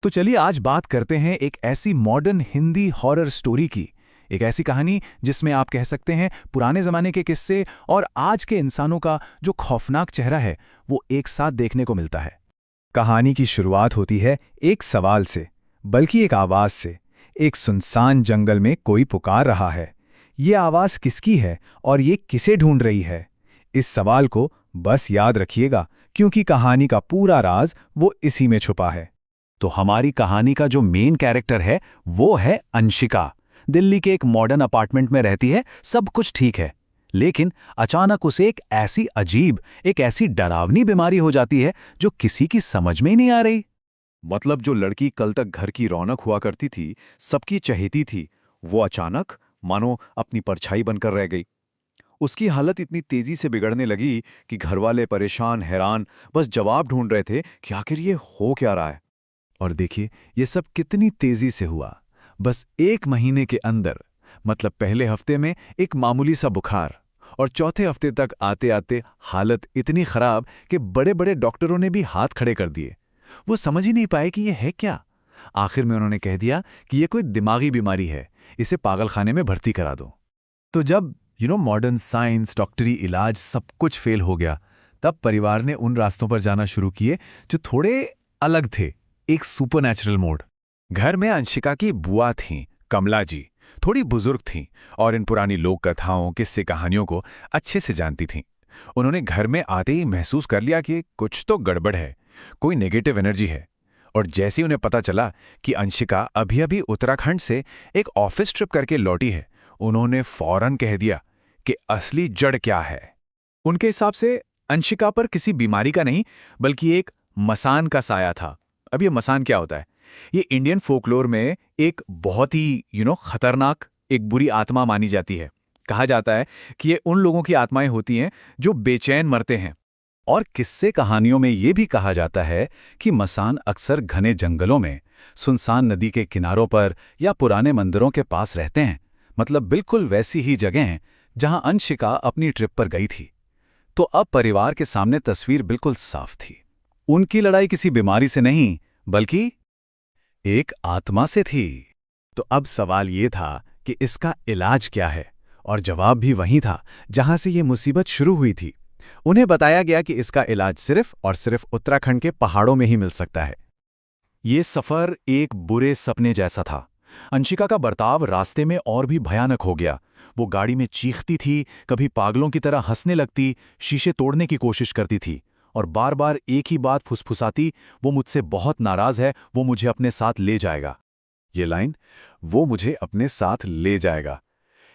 तो चलिए आज बात करते हैं एक ऐसी मॉडर्न हिंदी हॉरर स्टोरी की। एक ऐसी कहानी जिसमें आप कह सकते हैं पुराने ज़माने के किस्से और आज के इंसानों का जो खौफनाक चेहरा है वो एक साथ देखने को मिलता है। कहानी की शुरुआत होती है एक सवाल से, बल्कि एक आवाज़ से। एक सुनसान जंगल में कोई पुकार रहा है। ये आवाज़ किसकी है और ये किसे ढूंढ रही है? इस सवाल को बस याद रखिएगा, क्योंकि कहानी का पूरा राज वो इसी में छुपा है। तो हमारी कहानी का जो मेन कैरेक्टर है वो है अंशिका। दिल्ली के एक मॉडर्न अपार्टमेंट में रहती है, सब कुछ ठीक है। लेकिन अचानक उसे एक ऐसी डरावनी बीमारी हो जाती है जो किसी की समझ में ही नहीं आ रही। मतलब जो लड़की कल तक घर की रौनक हुआ करती थी, सबकी चहेती थी, वो अचानक मानो अपनी परछाई बनकर रह गई। उसकी हालत इतनी तेजी से बिगड़ने लगी कि घरवाले परेशान, हैरान, बस जवाब ढूंढ रहे थे कि आखिर ये हो क्या रहा है। और देखिए ये सब कितनी तेजी से हुआ। बस 1 महीने के अंदर, मतलब पहले हफ्ते में एक मामूली सा बुखार, और चौथे हफ्ते तक आते आते हालत इतनी खराब कि बड़े बड़े डॉक्टरों ने भी हाथ खड़े कर दिए। वो समझ ही नहीं पाए कि ये है क्या। आखिर में उन्होंने कह दिया कि ये कोई दिमागी बीमारी है, इसे पागलखाने में भर्ती करा दो। तो जब मॉडर्न साइंस, डॉक्टरी इलाज सब कुछ फेल हो गया, तब परिवार ने उन रास्तों पर जाना शुरू किए जो थोड़े अलग थे। एक सुपरनैचुरल मोड। घर में अंशिका की बुआ थीं, कमला जी। थोड़ी बुजुर्ग थीं और इन पुरानी लोक कथाओं, किस्से कहानियों को अच्छे से जानती थीं। उन्होंने घर में आते ही महसूस कर लिया कि कुछ तो गड़बड़ है, कोई नेगेटिव एनर्जी है। और जैसे ही उन्हें पता चला कि अंशिका अभी अभी उत्तराखंड से एक ऑफिस ट्रिप करके लौटी है, उन्होंने फौरन कह दिया कि असली जड़ क्या है। उनके हिसाब से अंशिका पर किसी बीमारी का नहीं, बल्कि एक मसान का साया था। अब ये मसान क्या होता है? ये इंडियन फोकलोर में एक बहुत ही खतरनाक, एक बुरी आत्मा मानी जाती है। कहा जाता है कि ये उन लोगों की आत्माएं होती हैं जो बेचैन मरते हैं। और किस्से कहानियों में ये भी कहा जाता है कि मसान अक्सर घने जंगलों में, सुनसान नदी के किनारों पर या पुराने मंदिरों के पास रहते हैं। मतलब बिल्कुल वैसी ही जगह जहां अंशिका अपनी ट्रिप पर गई थी। तो अब परिवार के सामने तस्वीर बिल्कुल साफ थी। उनकी लड़ाई किसी बीमारी से नहीं, बल्कि एक आत्मा से थी। तो अब सवाल ये था कि इसका इलाज क्या है, और जवाब भी वहीं था जहां से ये मुसीबत शुरू हुई थी। उन्हें बताया गया कि इसका इलाज सिर्फ और सिर्फ उत्तराखंड के पहाड़ों में ही मिल सकता है। ये सफर एक बुरे सपने जैसा था। अंशिका का बर्ताव रास्ते में और भी भयानक हो गया। वो गाड़ी में चीखती थी, कभी पागलों की तरह हंसने लगती, शीशे तोड़ने की कोशिश करती थी और बार बार एक ही बात फुसफुसाती, वो मुझसे बहुत नाराज है, वो मुझे अपने साथ ले जाएगा। ये लाइन, वो मुझे अपने साथ ले जाएगा,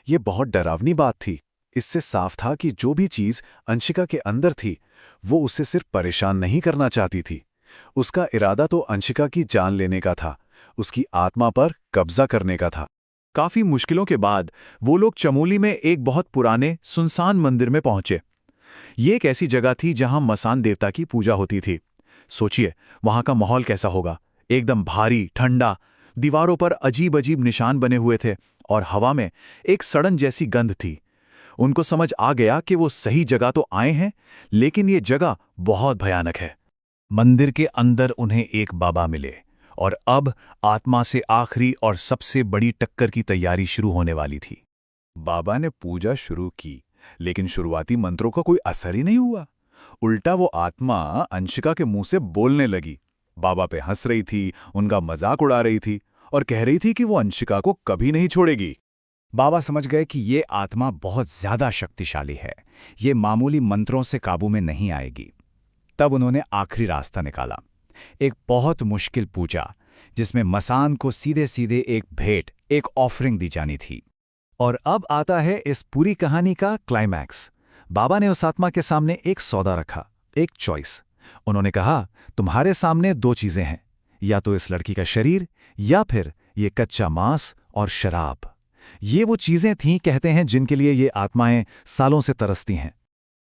ये बहुत डरावनी बात थी। इससे साफ था कि जो भी चीज अंशिका के अंदर थी, वो उसे सिर्फ परेशान नहीं करना चाहती थी। उसका इरादा तो अंशिका की जान लेने का था, उसकी आत्मा पर कब्जा करने का था। काफी मुश्किलों के बाद वो लोग चमोली में एक बहुत पुराने सुनसान मंदिर में पहुंचे। ये एक ऐसी जगह थी जहां मसान देवता की पूजा होती थी। सोचिए वहां का माहौल कैसा होगा। एकदम भारी, ठंडा, दीवारों पर अजीब अजीब निशान बने हुए थे और हवा में एक सड़न जैसी गंध थी। उनको समझ आ गया कि वो सही जगह तो आए हैं, लेकिन ये जगह बहुत भयानक है। मंदिर के अंदर उन्हें एक बाबा मिले और अब आत्मा से आखिरी और सबसे बड़ी टक्कर की तैयारी शुरू होने वाली थी। बाबा ने पूजा शुरू की, लेकिन शुरुआती मंत्रों का कोई असर ही नहीं हुआ। उल्टा वो आत्मा अंशिका के मुंह से बोलने लगी। बाबा पे हंस रही थी, उनका मजाक उड़ा रही थी और कह रही थी कि वो अंशिका को कभी नहीं छोड़ेगी। बाबा समझ गए कि ये आत्मा बहुत ज्यादा शक्तिशाली है, ये मामूली मंत्रों से काबू में नहीं आएगी। तब उन्होंने आखिरी रास्ता निकाला, एक बहुत मुश्किल पूजा, जिसमें मसान को सीधे सीधे एक भेंट, एक ऑफरिंग दी जानी थी। और अब आता है इस पूरी कहानी का क्लाइमैक्स। बाबा ने उस आत्मा के सामने एक सौदा रखा, एक चॉइस। उन्होंने कहा, तुम्हारे सामने 2 चीजें हैं, या तो इस लड़की का शरीर या फिर ये कच्चा मांस और शराब। ये वो चीजें थीं, कहते हैं, जिनके लिए ये आत्माएं सालों से तरसती हैं।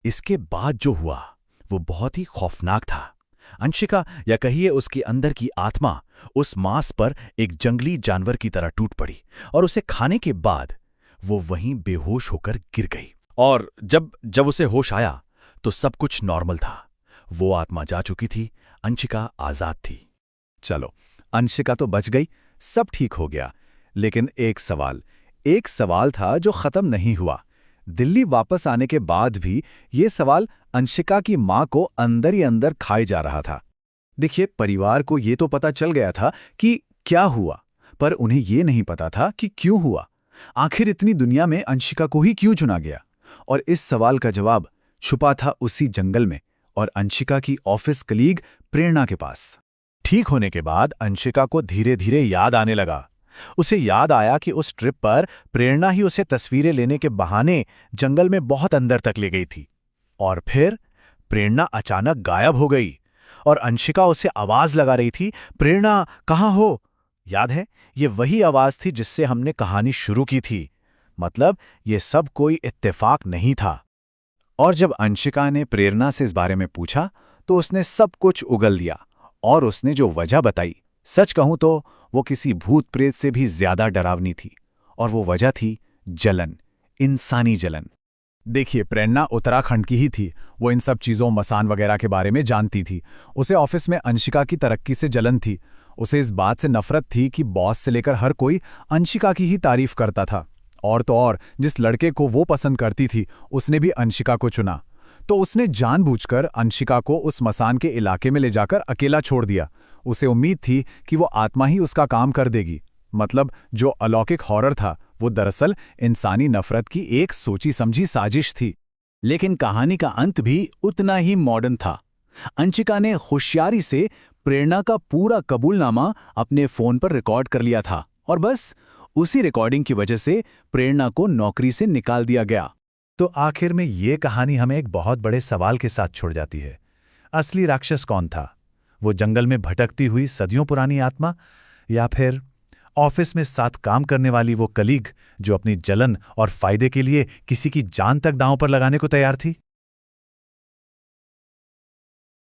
इसके बाद जो हुआ वो बहुत ही खौफनाक था। अंशिका, या कहिए उसके अंदर की आत्मा, उस मांस पर एक जंगली जानवर की तरह टूट पड़ी और उसे खाने के बाद वो वहीं बेहोश होकर गिर गई। और जब उसे होश आया तो सब कुछ नॉर्मल था। वो आत्मा जा चुकी थी, अंशिका आजाद थी। चलो अंशिका तो बच गई, सब ठीक हो गया। लेकिन एक सवाल था जो खत्म नहीं हुआ। दिल्ली वापस आने के बाद भी ये सवाल अंशिका की मां को अंदर ही अंदर खाए जा रहा था। देखिए, परिवार को ये तो पता चल गया था कि क्या हुआ, पर उन्हें ये नहीं पता था कि क्यों हुआ। आखिर इतनी दुनिया में अंशिका को ही क्यों चुना गया? और इस सवाल का जवाब छुपा था उसी जंगल में और अंशिका की ऑफिस कलीग प्रेरणा के पास। ठीक होने के बाद अंशिका को धीरे धीरे याद आने लगा। उसे याद आया कि उस ट्रिप पर प्रेरणा ही उसे तस्वीरें लेने के बहाने जंगल में बहुत अंदर तक ले गई थी। और फिर प्रेरणा अचानक गायब हो गई और अंशिका उसे आवाज लगा रही थी, प्रेरणा कहाँ हो? याद है, ये वही आवाज थी जिससे हमने कहानी शुरू की थी। मतलब ये सब कोई इत्तेफाक नहीं था। और जब अंशिका ने प्रेरणा से इस बारे में पूछा तो उसने सब कुछ उगल दिया और उसने जो वजह बताई, सच कहूं तो वो किसी भूत प्रेत से भी ज्यादा डरावनी थी। और वो वजह थी जलन, इंसानी जलन। देखिए, प्रेरणा उत्तराखंड की ही थी। वो इन सब चीज़ों, मसान वगैरह के बारे में जानती थी। उसे ऑफिस में अंशिका की तरक्की से जलन थी। उसे इस बात से नफरत थी कि बॉस से लेकर हर कोई अंशिका की ही तारीफ करता था। और तो और, जिस लड़के को वो पसंद करती थी उसने भी अंशिका को चुना। तो उसने जानबूझकर अंशिका को उस मसान के इलाके में ले जाकर अकेला छोड़ दिया। उसे उम्मीद थी कि वो आत्मा ही उसका काम कर देगी। मतलब जो अलौकिक हॉरर था वो दरअसल इंसानी नफरत की एक सोची समझी साजिश थी। लेकिन कहानी का अंत भी उतना ही मॉडर्न था। अंशिका ने होशियारी से प्रेरणा का पूरा कबूलनामा अपने फोन पर रिकॉर्ड कर लिया था और बस उसी रिकॉर्डिंग की वजह से प्रेरणा को नौकरी से निकाल दिया गया। तो आखिर में ये कहानी हमें एक बहुत बड़े सवाल के साथ छोड़ जाती है। असली राक्षस कौन था? वो जंगल में भटकती हुई सदियों पुरानी आत्मा, या फिर ऑफिस में साथ काम करने वाली वो कलीग जो अपनी जलन और फायदे के लिए किसी की जान तक दांव पर लगाने को तैयार थी?